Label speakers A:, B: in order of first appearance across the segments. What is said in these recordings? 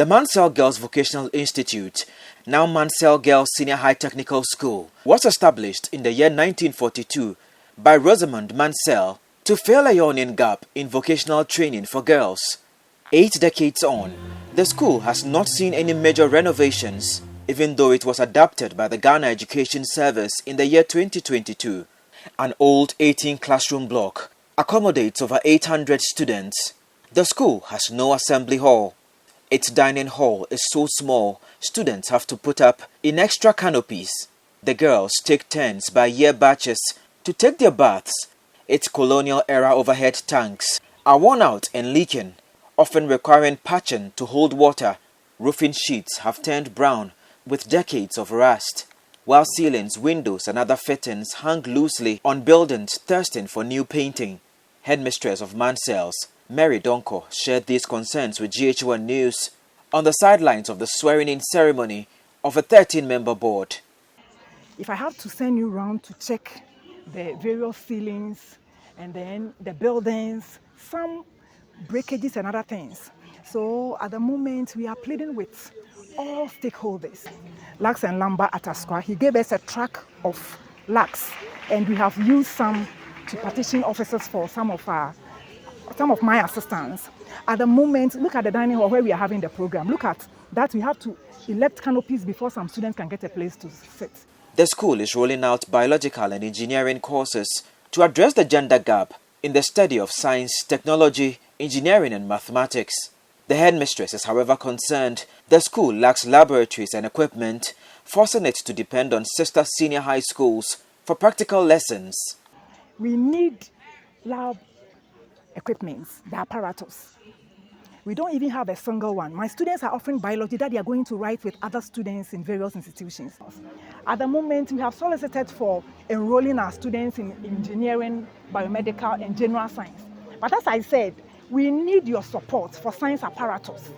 A: The Mancell Girls Vocational Institute, now Mancell Girls Senior High Technical School, was established in the year 1942 by Rosamond Mancell to fill a yawning gap in vocational training for girls. 8 decades on, the school has not seen any major renovations, even though it was adapted by the Ghana Education Service in the year 2022. An old 18-classroom block accommodates over 800 students. The school has no assembly hall. Its dining hall is so small, students have to put up in extra canopies. The girls take turns by year batches to take their baths. Its colonial-era overhead tanks are worn out and leaking, often requiring patching to hold water. Roofing sheets have turned brown with decades of rust, while ceilings, windows and other fittings hang loosely on buildings thirsting for new painting. Headmistress of Mancell's, Mary Donko, shared these concerns with GH1 News on the sidelines of the swearing-in ceremony of a 13-member board.
B: If I have to send you around to check the various ceilings and then the buildings, some breakages and other things. So at the moment, we are pleading with all stakeholders. Lax and Lamba at Asqua, he gave us a track of lax, and we have used some to partition officers for some of my assistants. At the moment, look at the dining hall where we are having the program. Look at that, we have to elect canopies before some students can get a place to sit.
A: The school is rolling out biological and engineering courses to address the gender gap in the study of science, technology, engineering and mathematics. The headmistress is, however, concerned the school lacks laboratories and equipment, forcing it to depend on sister senior high schools for practical lessons.
B: We need lab equipment, the apparatus. We don't even have a single one. My students are offering biology that they are going to write with other students in various institutions. At the moment, we have solicited for enrolling our students in engineering, biomedical, and general science. But as I said, we need your support for science apparatus,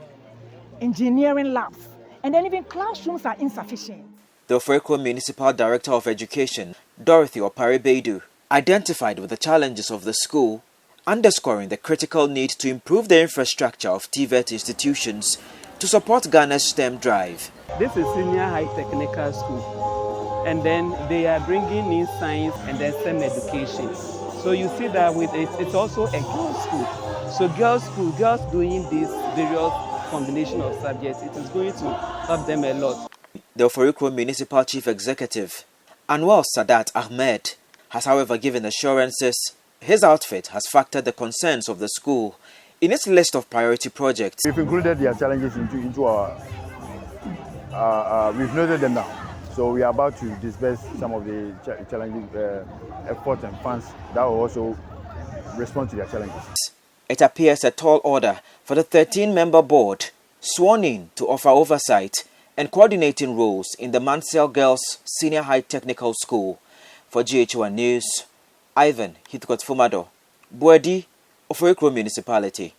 B: engineering labs, and then even classrooms are insufficient.
A: The Oforikro Municipal Director of Education, Dorothy Opare-Beidu, identified with the challenges of the school, underscoring the critical need to improve the infrastructure of TVET institutions to support Ghana's STEM drive.
C: This is Senior High Technical School, and then they are bringing in science and then STEM education. So you see that with it's also a girls' school. So girls doing these various combination of subjects, it is going to help them a lot.
A: The Oforikro Municipal Chief Executive, Anwar Sadat Ahmed, has however given assurances his outfit has factored the concerns of the school in its list of priority projects.
D: We've included their challenges into our, we've noted them now. So we are about to disperse some of the challenges, efforts and funds that will also respond to their challenges.
A: It appears a tall order for the 13-member board sworn in to offer oversight and coordinating roles in the Mancell Girls Senior High Technical School. For GH1 News, Ivan Hitkot Fumado, Buedi, Oforikro Municipality.